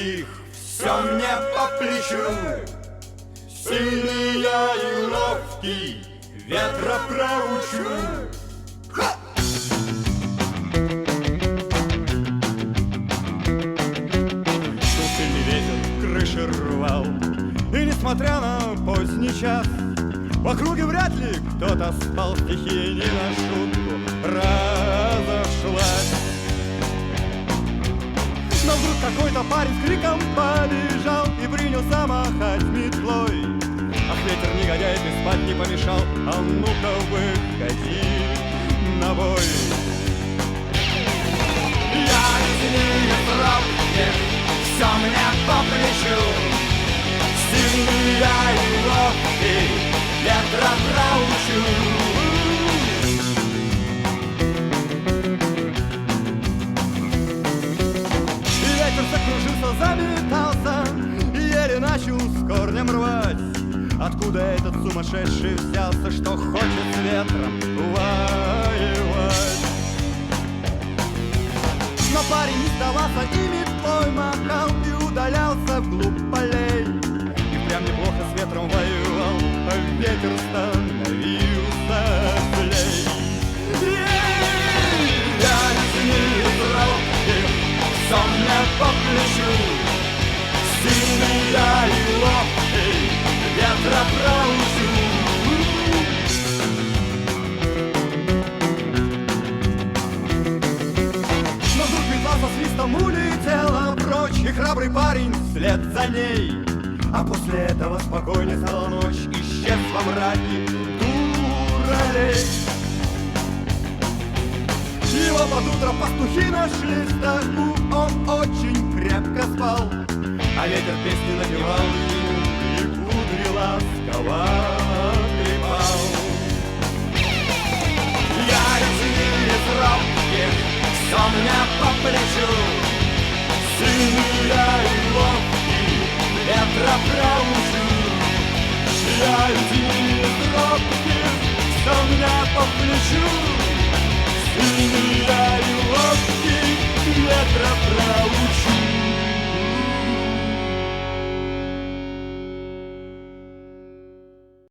легких, все мне по плечу. Сильный я и ловкий, ветра проучу. Шел сильный ветер, крыши рвал, и несмотря на поздний час, в округе вряд ли кто-то спал, стихия не на шутку разошлась. Но вдруг какой-то парень с криком побежал и принялся махать метлой. Ах, ветер негодяй, ты спать не помешал, а ну-ка выходи на бой. Я не тропки, все мне по плечу. Сильный я и ловкий, ветра проучу. Закружился, заметался и еле начал с корнем рвать. Откуда этот сумасшедший взялся, что хочет с ветром воевать? Но парень не сдавался и метлой махал и удалялся вглубь полей. И прям неплохо с ветром воевал, а ветер становился злей. Я не тропки, все мне по плечу. Сильный я и ловкий, ветра проучу. Но вдруг метла со свистом улетела прочь, и храбрый парень вслед за ней. А после этого спокойней стала ночь, исчез во мраке дуралей. Его под утро пастухи нашли в стогу, он очень крепко спал, а ветер песни напевал ему и кудри ласково трепал. Я из тропки, все мне по плечу. Сильный я и ловкий, ветра проучу. Я из тропки, все мне по плечу.